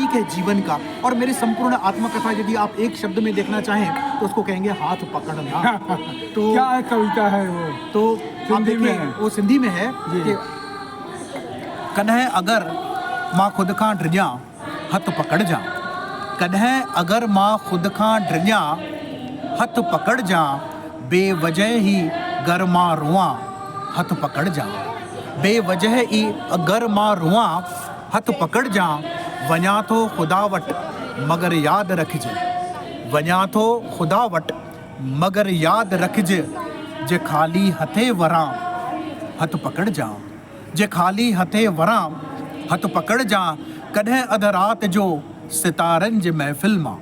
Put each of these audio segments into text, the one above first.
प्रतीक है जीवन का। और मेरी संपूर्ण आत्मकथा यदि आप एक शब्द में देखना चाहें तो उसको कहेंगे हाथ पकड़ना। तो क्या कविता है वो? तो आप सिंधी में देखिए है। वो सिंधी में है कि कॾहिं अगर मां खुद खां डिॼां हथ पकड़जां, कॾहिं अगर मां खुद खां डिॼां हथ पकड़जां, बेवजह ही गर मां रुआं हथ पकड़जां, बेवजह ही अगर मां रुआं हथ पकड़जां, वञा थो ख़ुदा वटि मगर यादि रखिजे, वञा थो ख़ुदा वटि मगर यादि रखिजे, जे ख़ाली हथे वरां हथ पकड़जां, जे ख़ाली हथे वरां हथ पकड़जां, कॾहिं अध राति जो सितारनि जे महफ़िल मां,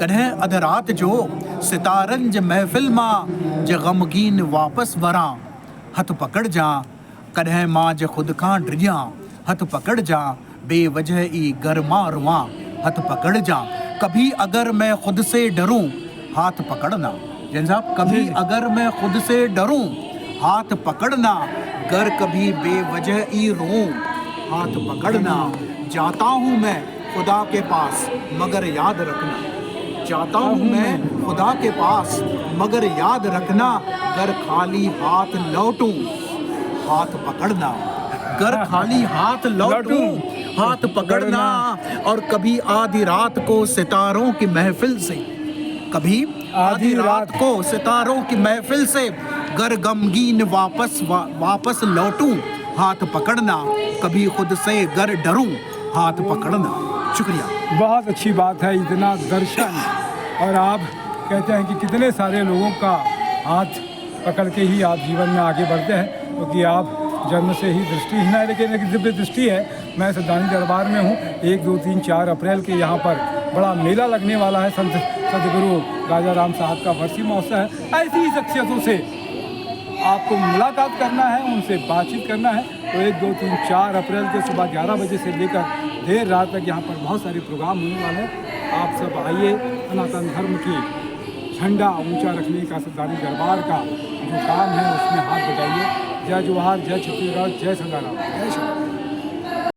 कॾहिं अध राति जो सितारनि जे महफ़िल मां, जे ग़मगीन वापसि वरां हथ पकड़जां, कॾहिं मां जे ख़ुद खां डिॼां हथ पकड़जां, बेवजह ई गर मां रुआं हथ पकड़जां, कभी अगर मैं खुद से डरूं हाथ पकड़ना। जैन साहब, कभी अगर मैं खुद से डरूं हाथ पकड़ना, गर कभी बेवजह ही रोऊं हाथ पकड़ना, जाता हूँ मैं खुदा के पास मगर याद रखना, जाता हूँ मैं खुदा के पास मगर याद रखना, गर खाली हाथ लौटूं हाथ पकड़ना, गर खाली हाथ लौटूं हाथ पकड़ना। और कभी आधी रात को सितारों की महफिल से, कभी आधी रात को सितारों की महफिल से, गर गमगीन वापस लौटूं हाथ पकड़ना, कभी खुद से गर डरूं हाथ पकड़ना। शुक्रिया। बहुत अच्छी बात है, इतना दर्शन। और आप कहते हैं कि कितने सारे लोगों का हाथ पकड़ के ही आप जीवन में आगे बढ़ते हैं, क्योंकि आप जन्म से ही दृष्टिहीन है, लेकिन एक दिव्य दृष्टि है। मैं सद्दानी दरबार में हूँ। 1, 2, 3, 4 अप्रैल के यहाँ पर बड़ा मेला लगने वाला है। संत सदगुरु राजा राम साहब का बरसी महोत्सव है। ऐसी ही शख्सियतों से आपको मुलाकात करना है, उनसे बातचीत करना है, तो 1, 2, 3, 4 अप्रैल के सुबह 11 बजे से लेकर देर रात तक यहाँ पर बहुत सारे प्रोग्राम होने वाले हैं। आप सब आइए, सनातन धर्म की झंडा ऊंचा रखने का सद्दानी दरबार का जो काम है उसमें हाथ बटाइए। जय जवाहर, जय छत्तीसगढ़, जय संग्राम।